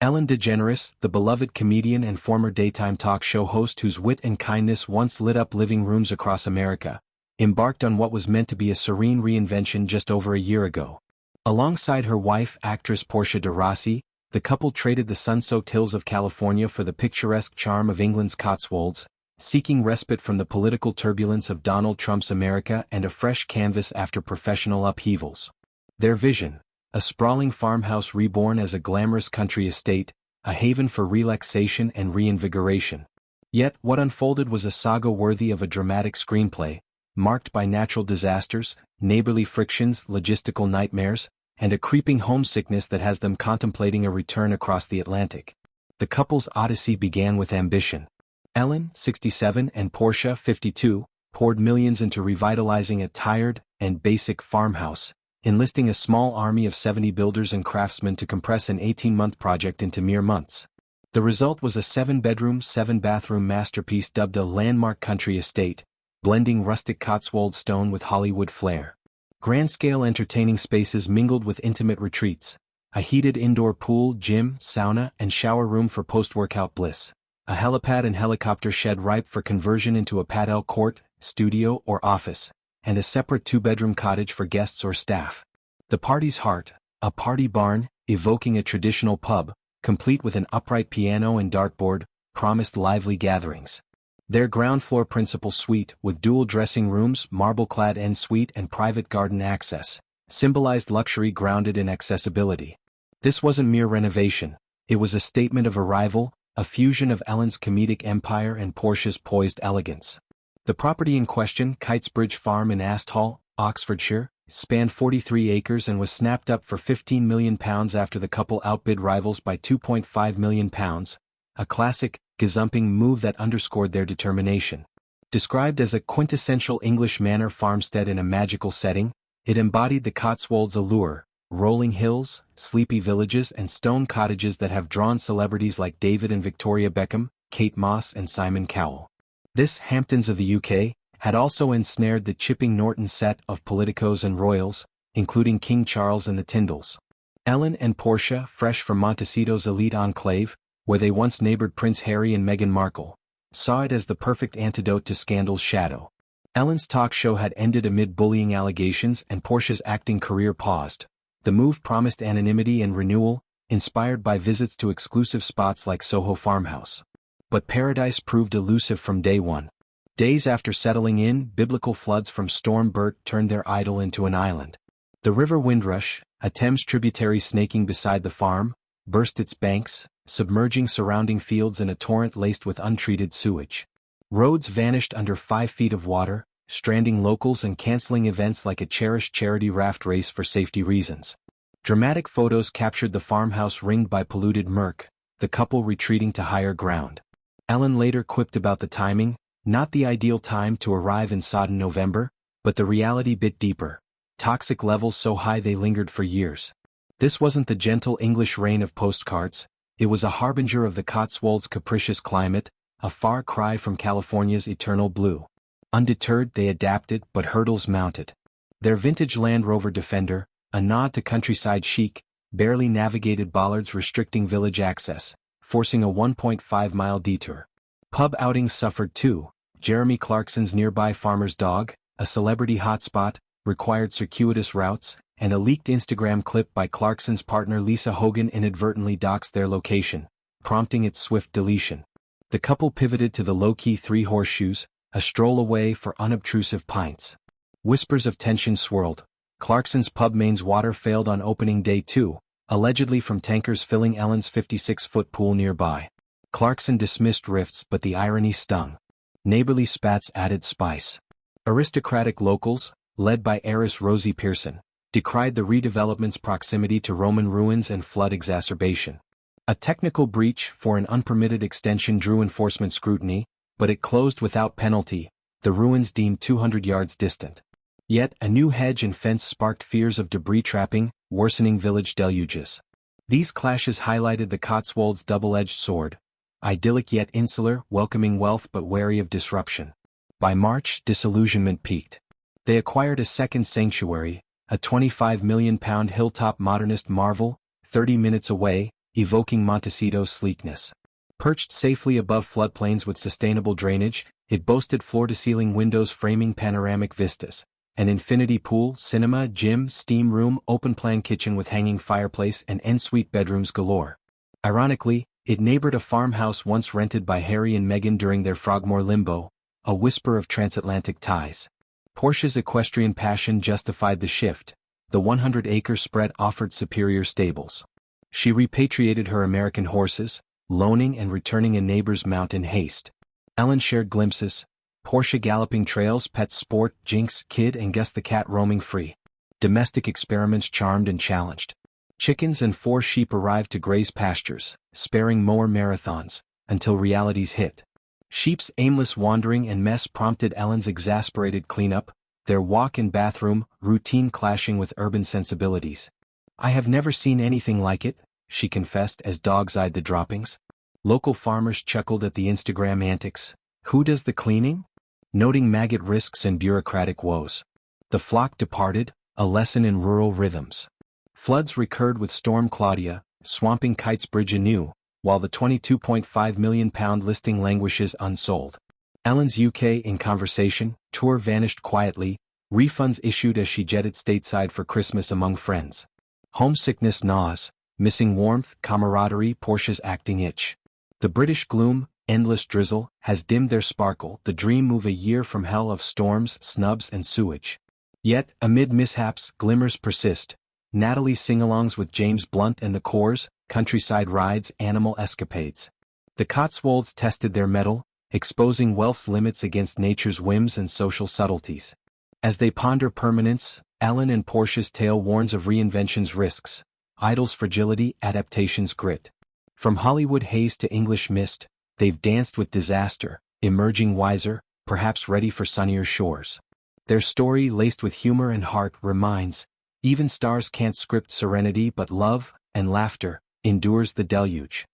Ellen DeGeneres, the beloved comedian and former daytime talk show host whose wit and kindness once lit up living rooms across America, embarked on what was meant to be a serene reinvention just over a year ago. Alongside her wife, actress Portia de Rossi, the couple traded the sun-soaked hills of California for the picturesque charm of England's Cotswolds, seeking respite from the political turbulence of Donald Trump's America and a fresh canvas after professional upheavals. Their vision: a sprawling farmhouse reborn as a glamorous country estate, a haven for relaxation and reinvigoration. Yet what unfolded was a saga worthy of a dramatic screenplay, marked by natural disasters, neighborly frictions, logistical nightmares, and a creeping homesickness that has them contemplating a return across the Atlantic. The couple's odyssey began with ambition. Ellen, 67, and Portia, 52, poured millions into revitalizing a tired and basic farmhouse, enlisting a small army of 70 builders and craftsmen to compress an 18-month project into mere months. The result was a 7-bedroom, 7-bathroom masterpiece dubbed a landmark country estate, blending rustic Cotswold stone with Hollywood flair. Grand-scale entertaining spaces mingled with intimate retreats, a heated indoor pool, gym, sauna, and shower room for post-workout bliss, a helipad and helicopter shed ripe for conversion into a padel court, studio, or office, and a separate 2-bedroom cottage for guests or staff. The party's heart, a party barn, evoking a traditional pub, complete with an upright piano and dartboard, promised lively gatherings. Their ground-floor principal suite, with dual dressing rooms, marble-clad en-suite and private garden access, symbolized luxury grounded in accessibility. This wasn't mere renovation, it was a statement of arrival, a fusion of Ellen's comedic empire and Portia's poised elegance. The property in question, Kitesbridge Farm in Asthall, Oxfordshire, spanned 43 acres and was snapped up for £15 million after the couple outbid rivals by £2.5 million, a classic, gazumping move that underscored their determination. Described as a quintessential English manor farmstead in a magical setting, it embodied the Cotswolds' allure: rolling hills, sleepy villages and stone cottages that have drawn celebrities like David and Victoria Beckham, Kate Moss and Simon Cowell. This Hamptons of the UK had also ensnared the chipping Norton set of politicos and royals, including King Charles and the Tyndalls. Ellen and Portia, fresh from Montecito's elite enclave, where they once neighbored Prince Harry and Meghan Markle, saw it as the perfect antidote to scandal's shadow. Ellen's talk show had ended amid bullying allegations and Portia's acting career paused. The move promised anonymity and renewal, inspired by visits to exclusive spots like Soho Farmhouse. But paradise proved elusive from day one. Days after settling in, biblical floods from Storm Bert turned their idyll into an island. The River Windrush, a Thames tributary snaking beside the farm, burst its banks, submerging surrounding fields in a torrent laced with untreated sewage. Roads vanished under 5 feet of water, stranding locals and canceling events like a cherished charity raft race for safety reasons. Dramatic photos captured the farmhouse ringed by polluted murk, the couple retreating to higher ground. Ellen later quipped about the timing: not the ideal time to arrive in sodden November, but the reality bit deeper. Toxic levels so high they lingered for years. This wasn't the gentle English rain of postcards, it was a harbinger of the Cotswolds' capricious climate, a far cry from California's eternal blue. Undeterred, they adapted, but hurdles mounted. Their vintage Land Rover Defender, a nod to countryside chic, barely navigated bollards restricting village access, forcing a 1.5-mile detour. Pub outings suffered too. Jeremy Clarkson's nearby farmer's dog, a celebrity hotspot, required circuitous routes, and a leaked Instagram clip by Clarkson's partner Lisa Hogan inadvertently doxed their location, prompting its swift deletion. The couple pivoted to the low-key Three Horseshoes, a stroll away for unobtrusive pints. Whispers of tension swirled. Clarkson's pub main's water failed on opening day too, allegedly from tankers filling Ellen's 56-foot pool nearby. Clarkson dismissed rifts, but the irony stung. Neighborly spats added spice. Aristocratic locals, led by heiress Rosie Pearson, decried the redevelopment's proximity to Roman ruins and flood exacerbation. A technical breach for an unpermitted extension drew enforcement scrutiny, but it closed without penalty, the ruins deemed 200 yards distant. Yet a new hedge and fence sparked fears of debris trapping, worsening village deluges. These clashes highlighted the Cotswolds' double-edged sword: idyllic yet insular, welcoming wealth but wary of disruption. By March, disillusionment peaked. They acquired a second sanctuary, a £25 million hilltop modernist marvel, 30 minutes away, evoking Montecito's sleekness. Perched safely above floodplains with sustainable drainage, it boasted floor-to-ceiling windows framing panoramic vistas, an infinity pool, cinema, gym, steam room, open-plan kitchen with hanging fireplace and en-suite bedrooms galore. Ironically, it neighbored a farmhouse once rented by Harry and Meghan during their Frogmore limbo, a whisper of transatlantic ties. Portia's equestrian passion justified the shift. The 100-acre spread offered superior stables. She repatriated her American horses, loaning and returning a neighbor's mount in haste. Ellen shared glimpses. Portia galloping trails, pets sport, Jinx, Kid and Gus the cat roaming free. Domestic experiments charmed and challenged. Chickens and 4 sheep arrived to graze pastures, sparing mower marathons, until realities hit. Sheep's aimless wandering and mess prompted Ellen's exasperated cleanup, their walk-in bathroom, routine clashing with urban sensibilities. "I have never seen anything like it," she confessed as dogs eyed the droppings. Local farmers chuckled at the Instagram antics. "Who does the cleaning?" Noting maggot risks and bureaucratic woes. The flock departed, a lesson in rural rhythms. Floods recurred with Storm Claudia, swamping Kitesbridge anew, while the £22.5 million listing languishes unsold. Ellen's UK in conversation tour vanished quietly, refunds issued as she jetted stateside for Christmas among friends. Homesickness gnaws, missing warmth, camaraderie, Portia's acting itch. The British gloom, endless drizzle, has dimmed their sparkle, the dream move a year from hell of storms, snubs and sewage. Yet, amid mishaps, glimmers persist. Natalie's sing-alongs with James Blunt and the Corrs, countryside rides, animal escapades. The Cotswolds tested their mettle, exposing wealth's limits against nature's whims and social subtleties. As they ponder permanence, Ellen and Portia's tale warns of reinvention's risks, idol's fragility, adaptation's grit. From Hollywood haze to English mist, they've danced with disaster, emerging wiser, perhaps ready for sunnier shores. Their story, laced with humor and heart, reminds, even stars can't script serenity, but love and laughter endures the deluge.